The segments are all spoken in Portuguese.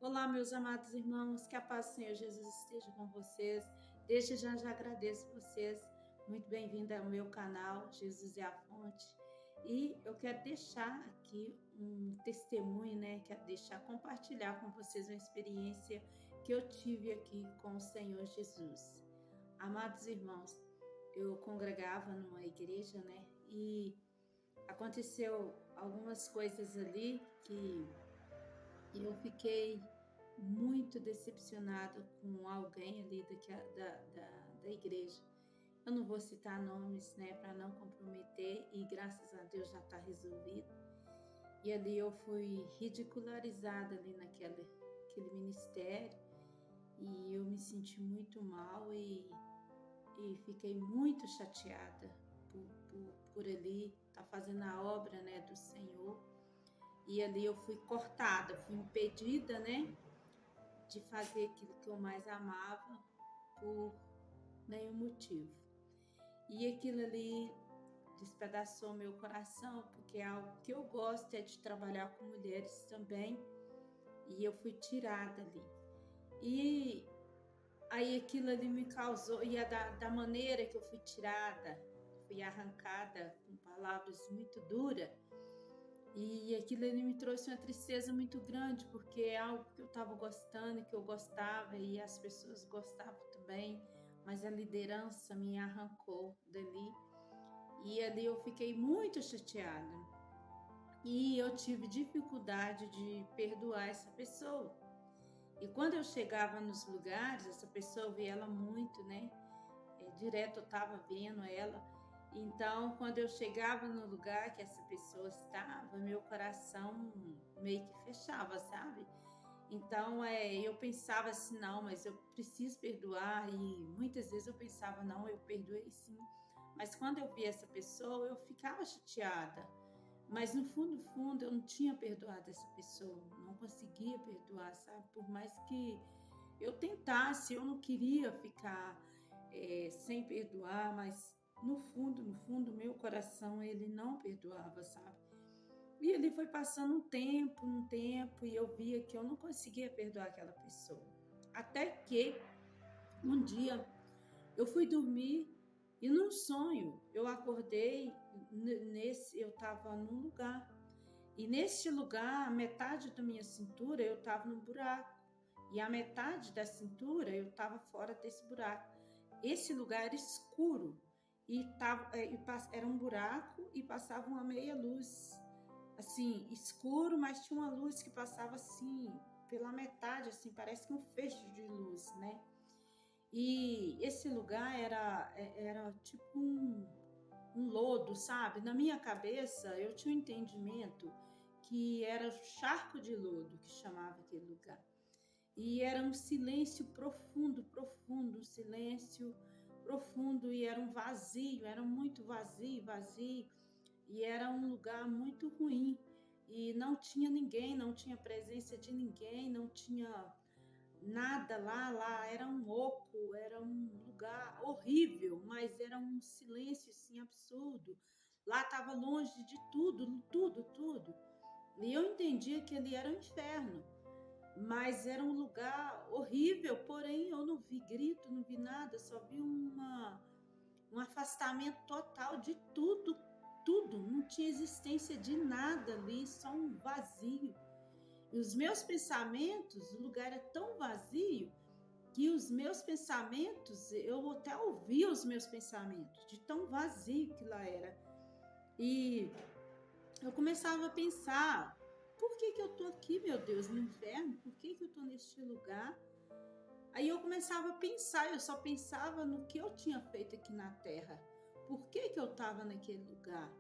Olá, meus amados irmãos, que a paz do Senhor Jesus esteja com vocês. Desde já agradeço vocês. Muito bem-vinda ao meu canal, Jesus é a Fonte. E eu quero deixar aqui um testemunho, Quero compartilhar com vocês uma experiência que eu tive aqui com o Senhor Jesus. Amados irmãos, eu congregava numa igreja, E aconteceu algumas coisas ali que eu fiquei muito decepcionada com alguém ali da igreja. Eu não vou citar nomes, para não comprometer, e graças a Deus já está resolvido. E ali eu fui ridicularizada ali aquele ministério, e eu me senti muito mal e fiquei muito chateada por ali estar fazendo a obra, do Senhor. E ali eu fui cortada, fui impedida, de fazer aquilo que eu mais amava por nenhum motivo. E aquilo ali despedaçou meu coração, porque é algo que eu gosto, é de trabalhar com mulheres também, e eu fui tirada ali. E aí aquilo ali me causou, e da maneira que eu fui tirada, fui arrancada com palavras muito duras, e aquilo ali me trouxe uma tristeza muito grande, porque é algo que eu estava gostando, que eu gostava, e as pessoas gostavam também, mas a liderança me arrancou dali. E ali eu fiquei muito chateada. E eu tive dificuldade de perdoar essa pessoa. E quando eu chegava nos lugares, essa pessoa, eu via ela muito, direto eu estava vendo ela. Então, quando eu chegava no lugar que essa pessoa estava, meu coração meio que fechava, sabe? Então, eu pensava assim, não, mas eu preciso perdoar. E muitas vezes eu pensava, não, eu perdoei sim. Mas quando eu via essa pessoa, eu ficava chateada. Mas no fundo, eu não tinha perdoado essa pessoa. Não conseguia perdoar, sabe? Por mais que eu tentasse, eu não queria ficar sem perdoar, mas no fundo, meu coração, ele não perdoava, sabe? E ele foi passando um tempo, e eu via que eu não conseguia perdoar aquela pessoa. Até que um dia eu fui dormir e num sonho eu acordei, eu estava num lugar. E neste lugar, a metade da minha cintura eu estava num buraco. E a metade da cintura eu estava fora desse buraco. Esse lugar era escuro era um buraco e passava uma meia luz, assim, escuro, mas tinha uma luz que passava assim pela metade, assim, parece que um feixe de luz, E esse lugar era tipo um lodo, sabe? Na minha cabeça eu tinha um entendimento que era charco de lodo que chamava aquele lugar. E era um silêncio profundo, um silêncio profundo, e era um vazio, era muito vazio, e era um lugar muito ruim, e não tinha ninguém, não tinha presença de ninguém, não tinha nada lá era um oco, era um lugar horrível, mas era um silêncio assim absurdo. Lá estava longe de tudo. E eu entendia que ali era um inferno, mas era um lugar horrível, porém eu não vi grito, não vi nada, só vi um afastamento total de tudo, não tinha existência de nada ali, só um vazio. E os meus pensamentos, o lugar é tão vazio que os meus pensamentos, eu até ouvia os meus pensamentos, de tão vazio que lá era. E eu começava a pensar, por que eu tô aqui, meu Deus, no inferno? Por que eu tô neste lugar? Aí eu começava a pensar, eu só pensava no que eu tinha feito aqui na terra. Por que eu estava naquele lugar?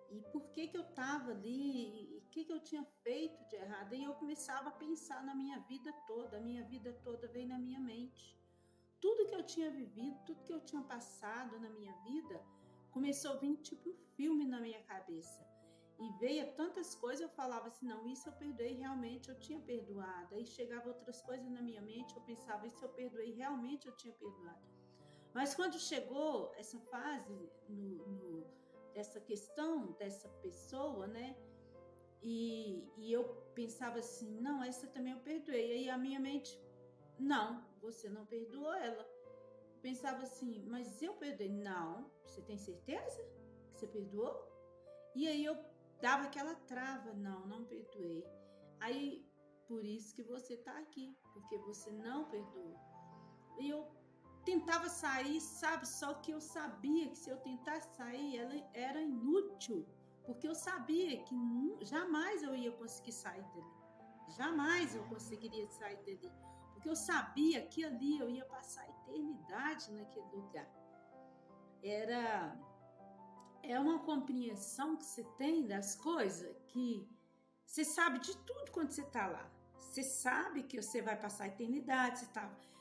E por que eu estava ali? E o que eu tinha feito de errado? E eu começava a pensar na minha vida toda. A minha vida toda veio na minha mente. Tudo que eu tinha vivido, tudo que eu tinha passado na minha vida, começou a vir tipo um filme na minha cabeça. E veio tantas coisas, eu falava assim, não, isso eu perdoei, realmente eu tinha perdoado. Aí chegava outras coisas na minha mente, eu pensava, isso eu perdoei, realmente eu tinha perdoado. Mas quando chegou essa fase, dessa questão dessa pessoa, E eu pensava assim, não, essa também eu perdoei. a minha mente, não, você não perdoou ela. Eu pensava assim, mas eu perdoei. Não, você tem certeza que você perdoou? E aí eu dava aquela trava, não perdoei. Aí, por isso que você está aqui, porque você não perdoou. E eu tentava sair, sabe? Só que eu sabia que se eu tentasse sair, ela era inútil, porque eu sabia que jamais eu ia conseguir sair dali. Jamais eu conseguiria sair dali, porque eu sabia que ali eu ia passar a eternidade naquele lugar. É uma compreensão que você tem das coisas que você sabe de tudo quando você está lá. Você sabe que você vai passar a eternidade,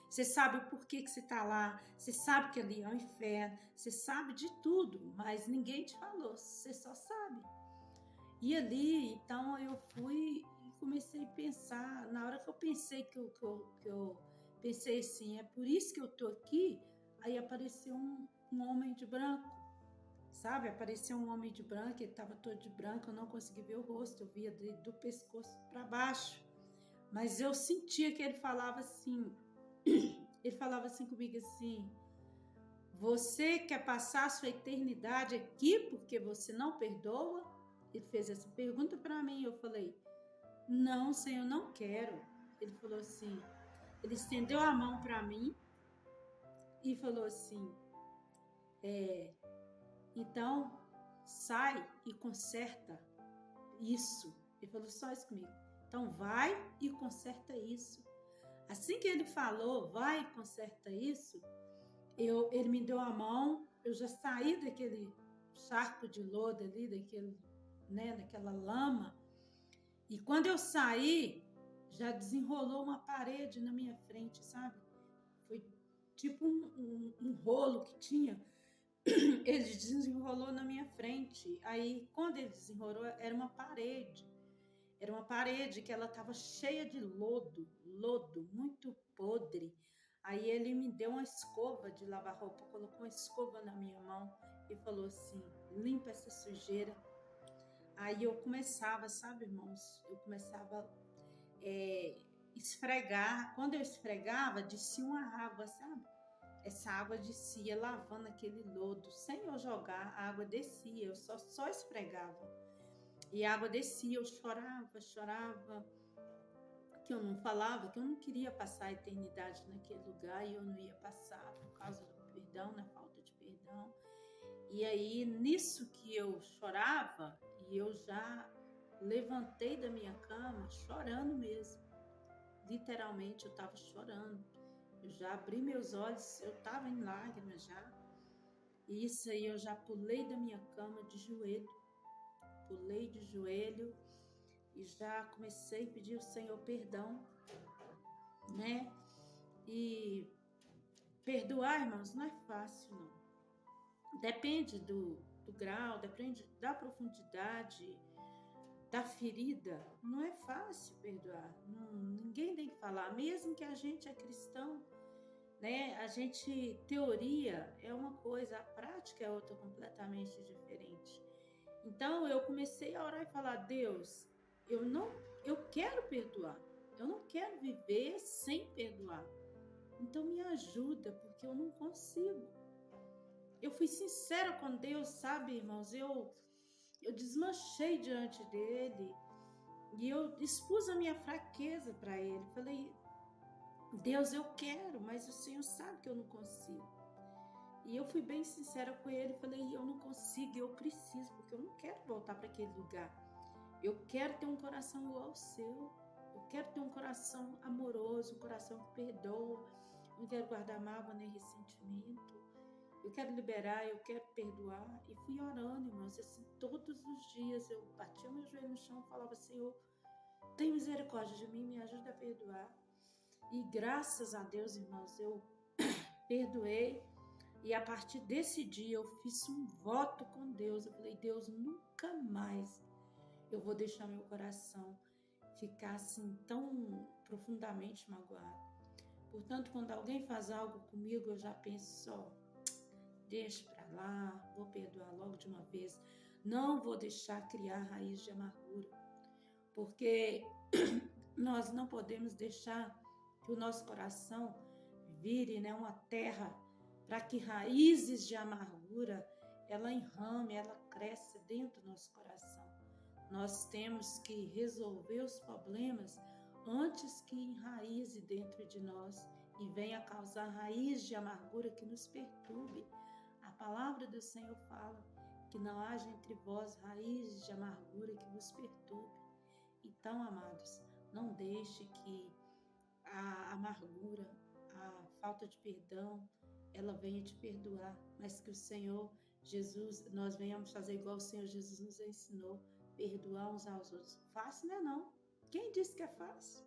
você sabe o porquê que você está lá, você sabe que ali é o inferno, você sabe de tudo, mas ninguém te falou, você só sabe. E ali, então, eu fui e comecei a pensar, na hora que eu pensei que eu pensei assim, é por isso que eu estou aqui, aí apareceu um homem de branco, sabe? Apareceu um homem de branco, ele estava todo de branco, eu não consegui ver o rosto, eu via do pescoço para baixo. Mas eu sentia que ele falava assim comigo assim, você quer passar a sua eternidade aqui porque você não perdoa? Ele fez essa pergunta para mim, eu falei, não, Senhor, eu não quero. Ele falou assim, ele estendeu a mão para mim e falou assim, então sai e conserta isso. Ele falou só isso comigo. Então vai e conserta isso. Assim que ele falou, vai e conserta isso, ele me deu a mão, eu já saí daquele charco de lodo ali, daquela lama. E quando eu saí, já desenrolou uma parede na minha frente, sabe? Foi tipo um rolo que tinha. Ele desenrolou na minha frente. Aí, quando ele desenrolou, era uma parede. Era uma parede que ela estava cheia de lodo, muito podre. Aí ele me deu uma escova de lavar roupa, colocou uma escova na minha mão e falou assim, limpa essa sujeira. Aí eu começava, sabe, irmãos? Eu começava esfregar. Quando eu esfregava, descia uma água, sabe? Essa água descia, lavando aquele lodo. Sem eu jogar, a água descia. Eu só esfregava. E a água descia, eu chorava. Que eu não falava, que eu não queria passar a eternidade naquele lugar. E eu não ia passar por causa do perdão, na falta de perdão. E aí, nisso que eu chorava, e eu já levantei da minha cama chorando mesmo. Literalmente, eu estava chorando. Eu já abri meus olhos, eu estava em lágrimas já. E isso aí, eu já pulei da minha cama de joelho. Pulei de joelho e já comecei a pedir ao Senhor perdão, né? E perdoar, irmãos, não é fácil, não. Depende do grau, depende da profundidade da ferida. Não é fácil perdoar. Ninguém tem que falar, mesmo que a gente é cristão, né? A gente, teoria é uma coisa, a prática é outra completamente diferente. Então eu comecei a orar e falar, Deus, eu quero perdoar. Eu não quero viver sem perdoar. Então me ajuda, porque eu não consigo. Eu fui sincera com Deus, sabe, irmãos? Eu desmanchei diante dele e eu expus a minha fraqueza para ele. Falei, Deus, eu quero, mas o Senhor sabe que eu não consigo. E eu fui bem sincera com ele, falei, eu não consigo, eu preciso, porque eu não quero voltar para aquele lugar. Eu quero ter um coração igual ao seu. Eu quero ter um coração amoroso, um coração que perdoa. Eu não quero guardar mágoa nem ressentimento. Eu quero liberar, eu quero perdoar. E fui orando, irmãos, assim, todos os dias eu batia meu joelho no chão e falava, Senhor, tem misericórdia de mim, me ajuda a perdoar. E graças a Deus, irmãos, eu perdoei. E a partir desse dia eu fiz um voto com Deus. Eu falei, Deus, nunca mais eu vou deixar meu coração ficar assim tão profundamente magoado. Portanto, quando alguém faz algo comigo, eu já penso só, deixa pra lá, vou perdoar logo de uma vez. Não vou deixar criar raiz de amargura. Porque Nós não podemos deixar que o nosso coração vire, né, uma terra para que raízes de amargura ela enrame, ela cresça dentro do nosso coração. Nós temos que resolver os problemas antes que enraize dentro de nós e venha causar raiz de amargura que nos perturbe. A palavra do Senhor fala que não haja entre vós raízes de amargura que vos perturbe. Então, amados, não deixe que a amargura, a falta de perdão, ela venha te perdoar, mas que o Senhor Jesus, nós venhamos fazer igual o Senhor Jesus nos ensinou, perdoar uns aos outros. Fácil não é não. Quem disse que é fácil?